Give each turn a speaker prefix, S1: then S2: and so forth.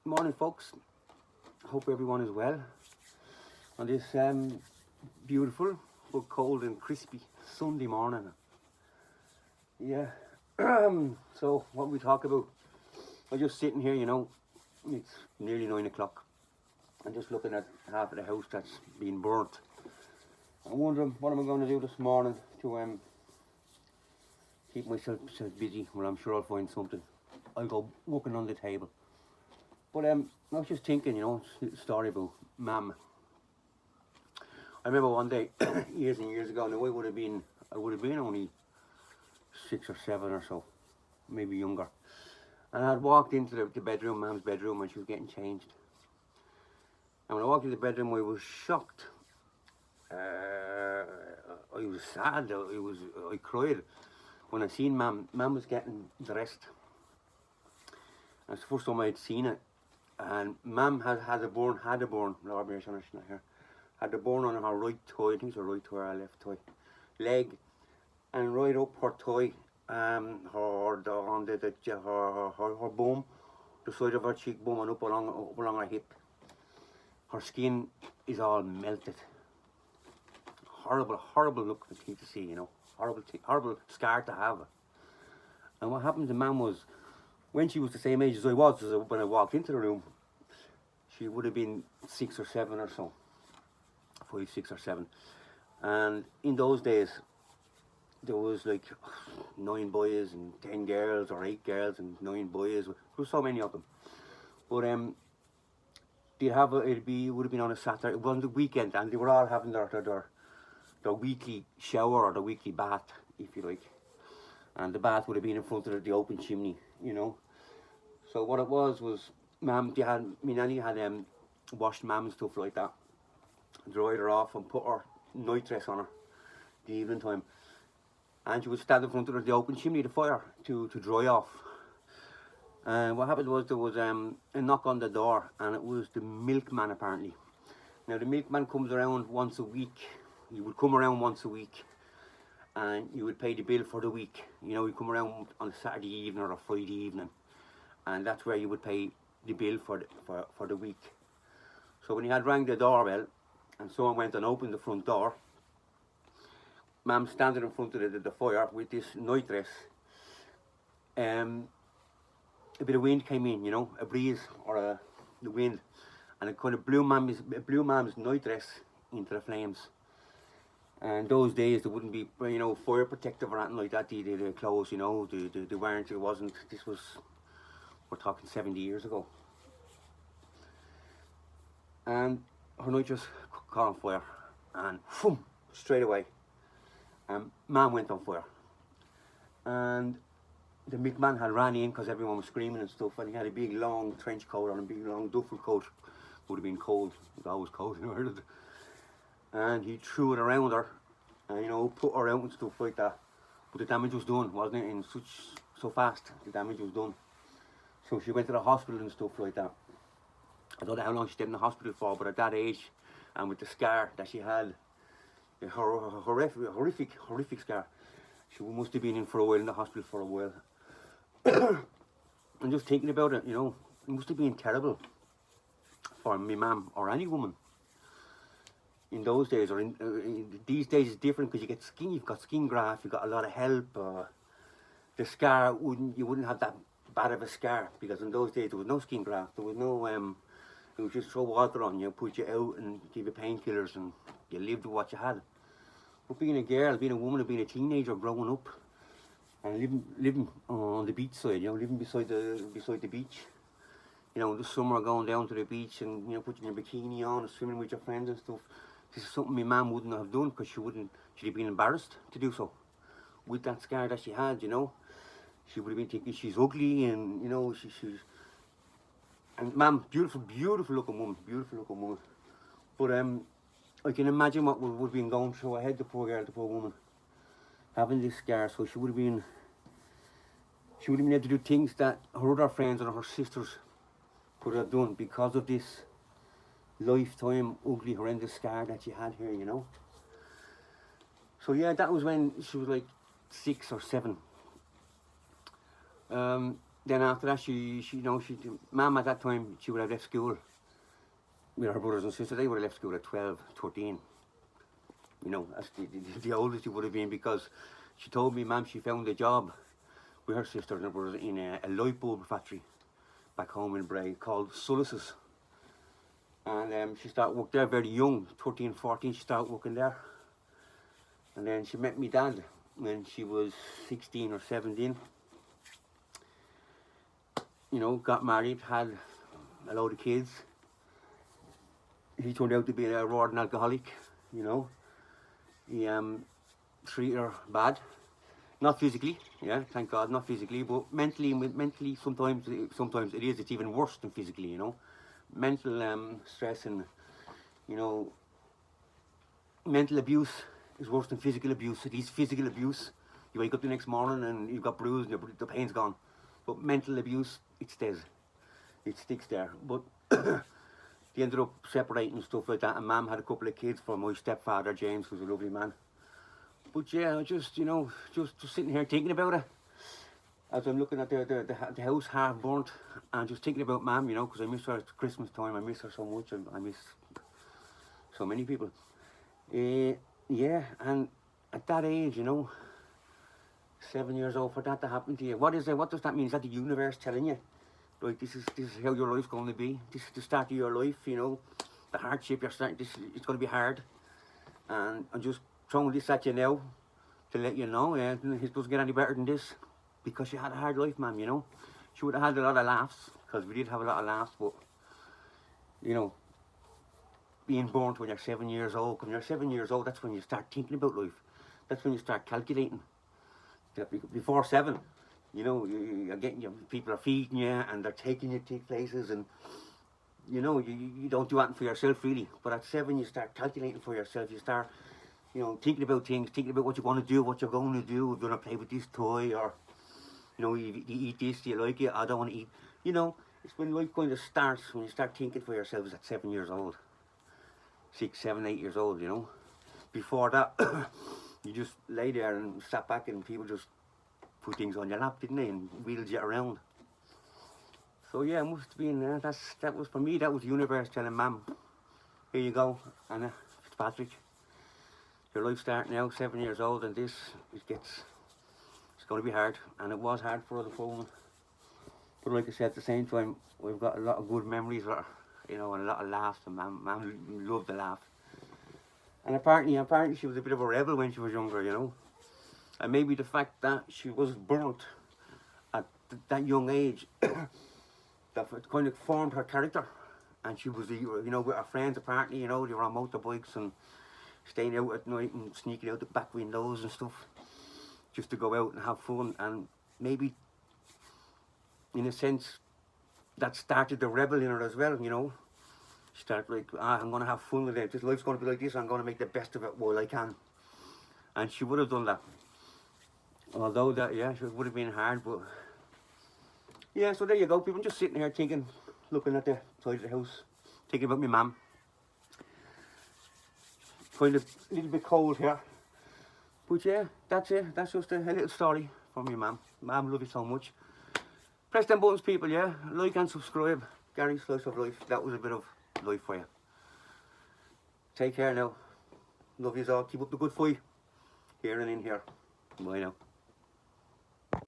S1: Morning, folks. Hope everyone is well on this beautiful but cold and crispy Sunday morning. Yeah. So what we talk about? I'm just sitting here, it's nearly 9 o'clock. I'm just looking at half of the house that's been burnt. I'm wondering what am I going to do this morning to keep myself busy. Well, I'm sure I'll find something. I'll go working on the table. But I was just thinking, a story about Mam. I remember one day, years and years ago, now I would have been only 6 or 7 or so, maybe younger. And I'd walked into the bedroom, Mam's bedroom, when she was getting changed. And when I walked into the bedroom, I was shocked. I was sad. I cried when I seen Mam. Mam was getting dressed. That's the first time I'd seen it. And Mam had a burn, Lord mercy on her, she's not here. Had a burn on her right thigh, I think it's her right thigh or her left thigh, leg, and right up her thigh, her bum, the side of her cheekbone, and up along her hip. Her skin is all melted. Horrible look to see, horrible scar to have. And what happened to Mam was, when she was the same age as I was, when I walked into the room, she would have been 6 or 7 or so, 5, 6 or 7. And in those days, there was like 9 boys and 10 girls, or 8 girls and 9 boys. There were so many of them. But it would have been on a Saturday, it was on the weekend, and they were all having their weekly shower or the weekly bath, if you like. And the bath would have been in front of the open chimney, So what it was my nanny had washed Mam and stuff like that, dried her off and put her night dress on her the evening time. And she would stand in front of the open chimney, the fire, to dry off. And what happened was there was a knock on the door, and it was the milkman apparently. Now the milkman comes around once a week. He would come around once a week, and you would pay the bill for the week. He'd come around on a Saturday evening or a Friday evening, and that's where you would pay the bill for the week. So when he had rang the doorbell, and someone went and opened the front door, Mam standing in front of the fire with this night dress. A bit of wind came in, a breeze or the wind, and it kind of blew Mam's night dress into the flames. And those days there wouldn't be, fire protective or anything like that. The clothes, the warranty wasn't. This was, we're talking 70 years ago. And her night dress caught on fire, and boom, straight away. Mam went on fire. And the milkman had ran in because everyone was screaming and stuff, and he had a big long trench coat on, a big long duffel coat. Would have been cold. It was always cold in Ireland. And he threw it around her, and put her out and stuff like that. But the damage was done, wasn't it? So fast, the damage was done. So she went to the hospital and stuff like that. I don't know how long she stayed in the hospital for, but at that age, and with the scar that she had, her horrific scar, she must have been in for a while in the hospital for a while. And just thinking about it, it must have been terrible for me Mam or any woman in those days, or these days. It's different because you've got skin graft, you've got a lot of help. The scar you wouldn't have that bad of a scar, because in those days there was no skin graft, there was no it was just throw water on you, put you out and give you painkillers, and you lived with what you had. But being a girl, being a woman, being a teenager, growing up and living on the beach side, living beside the beach, this summer going down to the beach and putting your bikini on and swimming with your friends and stuff. This is something my mum wouldn't have done, because she'd have been embarrassed to do so. With that scar that she had, she would have been thinking she's ugly, and she's. And Mam, beautiful looking woman. But I can imagine what would have been going through her head, the poor girl, the poor woman, having this scar. So she would have been able to do things that her other friends and her sisters could have done because of this lifetime ugly, horrendous scar that she had here, So yeah, that was when she was like 6 or 7. then after that, Mum at that time, she would have left school with her brothers and sisters. They would have left school at 12, 13. You know, that's the oldest she would have been, because she told me, Mum, she found a job with her sisters and her brothers in a light bulb factory back home in Bray called Sullis's. And she started work there very young, 13, 14, she started working there. And then she met me dad when she was 16 or 17. You know, got married, had a load of kids. He turned out to be a roaring alcoholic, you know. He treated her bad. Not physically, yeah, thank God, not physically, but mentally sometimes it is, it's even worse than physically, you know. Mental stress and, you know, mental abuse is worse than physical abuse. It is physical abuse. You wake up the next morning and you've got bruised and the pain's gone. But mental abuse, it stays. It sticks there. But they ended up separating and stuff like that, and Mum had a couple of kids for my stepfather, James, who's a lovely man. But yeah, just, you know, just sitting here thinking about it. As I'm looking at the house half burnt, and just thinking about Mum, you know, because I miss her at Christmas time. I miss her so much, and I miss so many people. Yeah, and at that age, you know, 7 years old, for that to happen to you, what is it? What does that mean? Is that the universe telling you, like, this is how your life's going to be? This is the start of your life, you know, the hardship you're starting. It's going to be hard, and I'm just throwing this at you now to let you know, yeah, it doesn't get any better than this, because you had a hard life, Mum, you know. She would have had a lot of laughs, because we did have a lot of laughs, but, you know, being born when you're 7 years old, when you're 7 years old, that's when you start thinking about life. That's when you start calculating. Before 7, you know, you're getting, people are feeding you, and they're taking you to places, and, you know, you don't do anything for yourself, really. But at 7, you start calculating for yourself. You start, you know, thinking about things, thinking about what you want to do, what you're going to do, if you're going to play with this toy, or, you know, you eat this, do you like it? I don't want to eat. You know, it's when life kind of starts, when you start thinking for yourselves at 7 years old. 6, 7, 8 years old, you know. Before that, you just lay there and sat back, and people just put things on your lap, didn't they, and wheeled you around. So yeah, it must have been, that was, for me, that was the universe telling Mum, here you go, Anna Fitzpatrick. Your life starting now, 7 years old, and it's going to be hard, and it was hard for us at home. But like I said, at the same time, we've got a lot of good memories, you know, and a lot of laughs, and Mum loved to laugh. And apparently she was a bit of a rebel when she was younger, you know. And maybe the fact that she was burnt at that young age, that kind of formed her character. And she was, you know, with her friends, apparently, you know, they were on motorbikes and staying out at night and sneaking out the back windows and stuff, just to go out and have fun. And maybe, in a sense, that started the rebel in her as well, you know. She started like, I'm going to have fun with it. This life's going to be like this. I'm going to make the best of it while I can. And she would have done that. Although that, yeah, it would have been hard, but yeah, so there you go, people. I'm just sitting here thinking, looking at the side of the house, thinking about my Mum. Kind of a little bit cold here, but yeah, that's it. That's just a little story from my Mum. Mum, love you so much. Press them buttons, people, yeah. Like and subscribe. Gary Slice of Life. That was a bit of life for you. Take care now. Love yous all. Keep up the good fight. Here and in here. Bye now.